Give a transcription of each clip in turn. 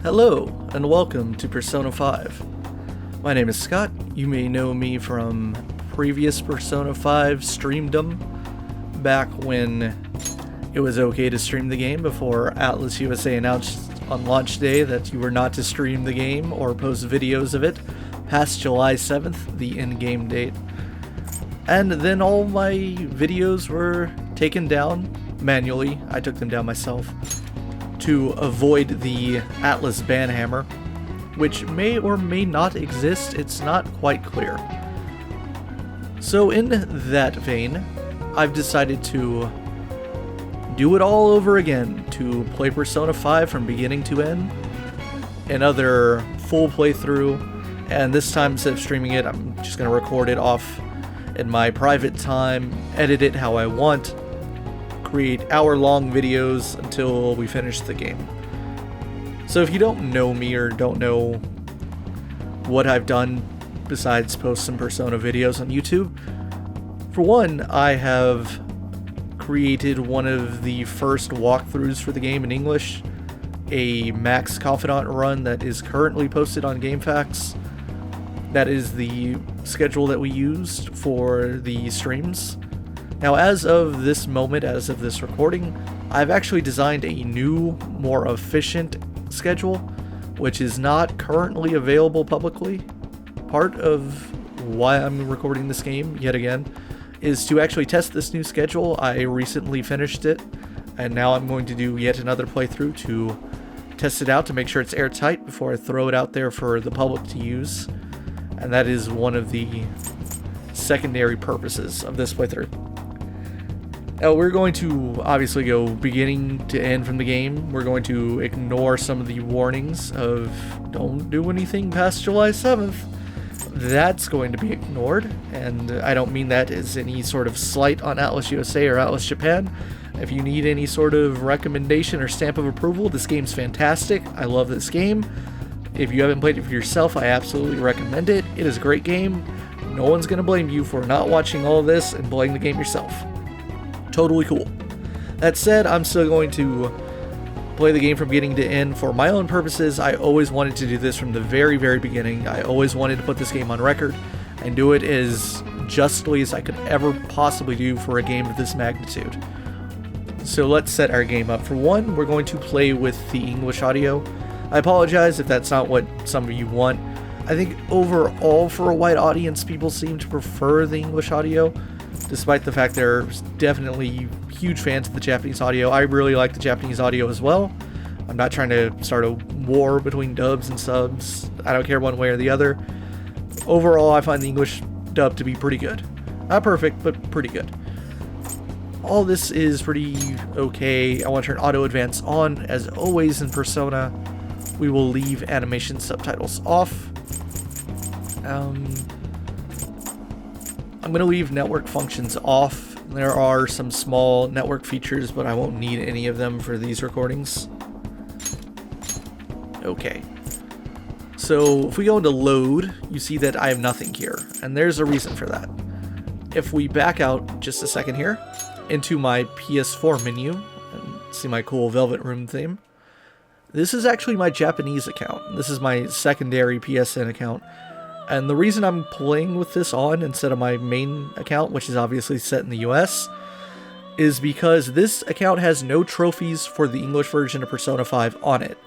Hello, and welcome to Persona 5. My name is Scott. You may know me from previous Persona 5 streamdom, back when it was okay to stream the game before Atlus USA announced on launch day that you were not to stream the game or post videos of it past July 7th, the in-game date. And then all my videos were taken down manually. I took them down myself to avoid the Atlus ban hammer, which may or may not exist. It's not quite clear. So in that vein, I've decided to do it all over again, to play Persona 5 from beginning to end, another full playthrough, and this time instead of streaming it, I'm just going to record it off in my private time, edit it how I want, create hour-long videos until we finish the game. So if you don't know me or don't know what I've done besides post some Persona videos on YouTube, for one, I have created one of the first walkthroughs for the game in English, a Max Confidant run that is currently posted on GameFAQs. That is the schedule that we used for the streams. Now, as of this moment, as of this recording, I've actually designed a new, more efficient schedule, which is not currently available publicly. Part of why I'm recording this game, yet again, is to actually test this new schedule. I recently finished it, and now I'm going to do yet another playthrough to test it out to make sure it's airtight before I throw it out there for the public to use. And that is one of the secondary purposes of this playthrough. Now, we're going to obviously go beginning to end from the game. We're going to ignore some of the warnings of don't do anything past July 7th. That's going to be ignored, and I don't mean that as any sort of slight on Atlus USA or Atlus Japan. If you need any sort of recommendation or stamp of approval, this game's fantastic. I love this game. If you haven't played it for yourself, I absolutely recommend it. It is a great game. No one's going to blame you for not watching all of this and playing the game yourself. Totally cool. That said, I'm still going to play the game from beginning to end for my own purposes. I always wanted to do this from the very, very beginning. I always wanted to put this game on record and do it as justly as I could ever possibly do for a game of this magnitude. So let's set our game up. For one, we're going to play with the English audio. I apologize if that's not what some of you want. I think overall for a wide audience, people seem to prefer the English audio, despite the fact there's definitely huge fans of the Japanese audio. I really like the Japanese audio as well. I'm not trying to start a war between dubs and subs. I don't care one way or the other. Overall, I find the English dub to be pretty good. Not perfect, but pretty good. All this is pretty okay. I want to turn auto advance on. As always in Persona, we will leave animation subtitles off. I'm going to leave network functions off. There are some small network features, but I won't need any of them for these recordings. Okay. So if we go into load, you see that I have nothing here, and there's a reason for that. If we back out just a second here into my PS4 menu and see my cool Velvet Room theme, this is actually my Japanese account. This is my secondary PSN account. And the reason I'm playing with this on instead of my main account, which is obviously set in the US, is because this account has no trophies for the English version of Persona 5 on it.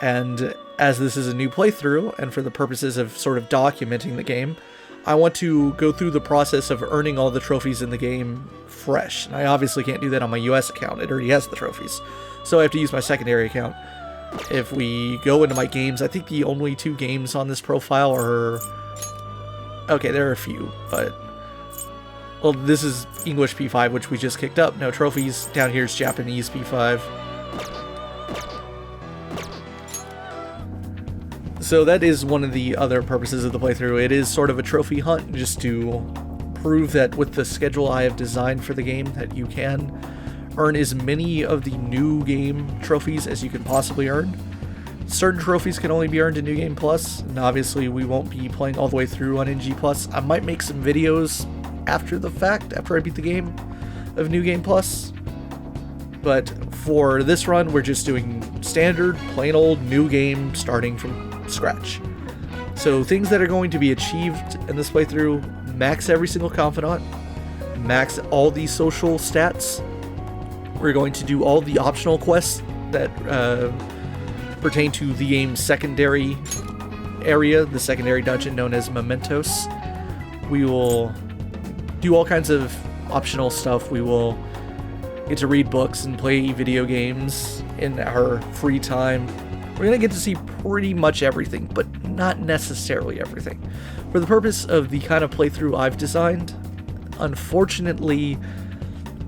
And as this is a new playthrough, and for the purposes of sort of documenting the game, I want to go through the process of earning all the trophies in the game fresh. And I obviously can't do that on my US account. It already has the trophies. So I have to use my secondary account. If we go into my games, I think the only 2 games on this profile are... Okay, there are a few, but... Well, this is English P5, which we just kicked up. No trophies. Down here is Japanese P5. So that is one of the other purposes of the playthrough. It is sort of a trophy hunt, just to prove that with the schedule I have designed for the game, that you can earn as many of the new game trophies as you can possibly earn. Certain trophies can only be earned in New Game Plus, and obviously we won't be playing all the way through on NG Plus. I might make some videos after the fact, after I beat the game, of New Game Plus. But for this run, we're just doing standard, plain old new game starting from scratch. So things that are going to be achieved in this playthrough: max every single confidant, max all the social stats. We're going to do all the optional quests that pertain to the game's secondary area, the secondary dungeon known as Mementos. We will do all kinds of optional stuff. We will get to read books and play video games in our free time. We're going to get to see pretty much everything, but not necessarily everything. For the purpose of the kind of playthrough I've designed, unfortunately,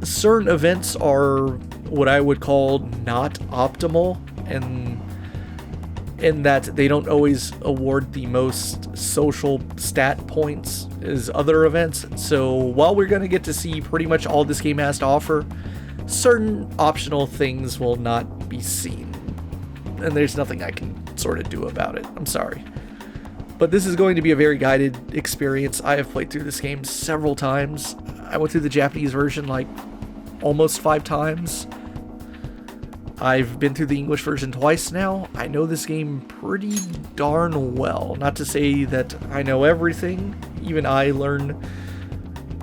certain events are what I would call not optimal, and in that they don't always award the most social stat points as other events. So while we're going to get to see pretty much all this game has to offer, certain optional things will not be seen. And there's nothing I can sort of do about it. I'm sorry. But this is going to be a very guided experience. I have played through this game several times. I went through the Japanese version like almost 5 times. I've been through the English version twice now. I know this game pretty darn well. Not to say that I know everything. Even I learn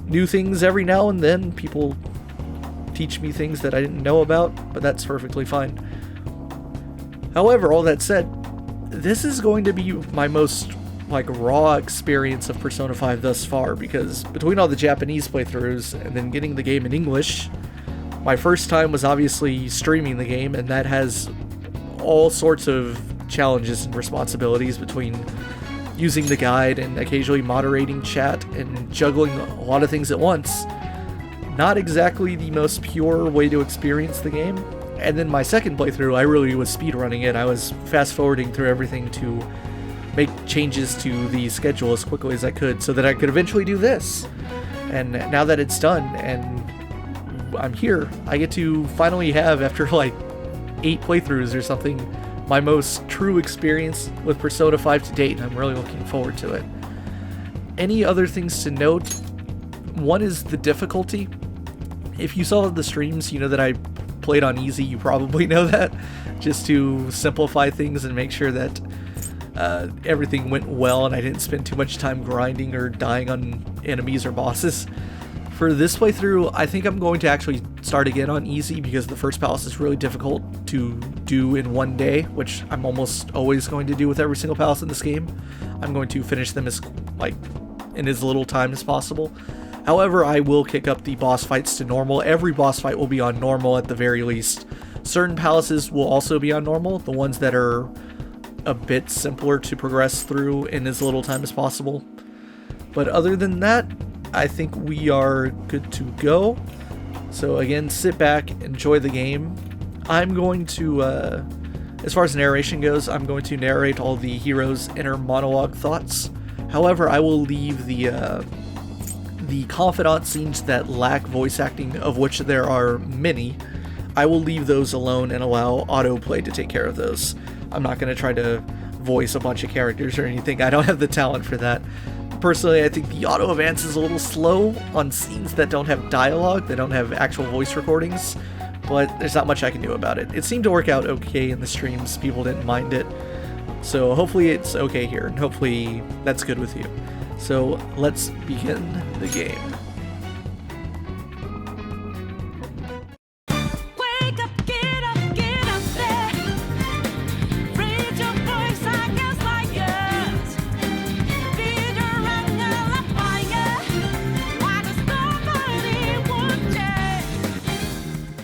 new things every now and then. People teach me things that I didn't know about, but that's perfectly fine. However, all that said, this is going to be my most raw experience of Persona 5 thus far, because between all the Japanese playthroughs and then getting the game in English, my first time was obviously streaming the game, and that has all sorts of challenges and responsibilities between using the guide and occasionally moderating chat and juggling a lot of things at once. Not exactly the most pure way to experience the game. And then my second playthrough, I really was speedrunning it. I was fast-forwarding through everything to make changes to the schedule as quickly as I could so that I could eventually do this. And now that it's done and I'm here, I get to finally have, after like 8 playthroughs or something, my most true experience with Persona 5 to date, and I'm really looking forward to it. Any other things to note? One is the difficulty. If you saw the streams, you know that I played on easy. You probably know that, just to simplify things and make sure that everything went well and I didn't spend too much time grinding or dying on enemies or bosses. For this playthrough, I think I'm going to actually start again on easy, because the first palace is really difficult to do in one day, which I'm almost always going to do with every single palace in this game. I'm going to finish them in as little time as possible. However, I will kick up the boss fights to normal. Every boss fight will be on normal at the very least. Certain palaces will also be on normal, the ones that are a bit simpler to progress through in as little time as possible. But other than that, I think we are good to go. So again, sit back, enjoy the game. I'm going to, as far as narration goes, I'm going to narrate all the heroes' inner monologue thoughts. However, I will leave the confidant scenes that lack voice acting, of which there are many. I will leave those alone and allow autoplay to take care of those. I'm not going to try to voice a bunch of characters or anything. I don't have the talent for that. Personally, I think the auto advance is a little slow on scenes that don't have dialogue, that don't have actual voice recordings, but there's not much I can do about it. It seemed to work out okay in the streams. People didn't mind it. So hopefully it's okay here, and hopefully that's good with you. So let's begin the game.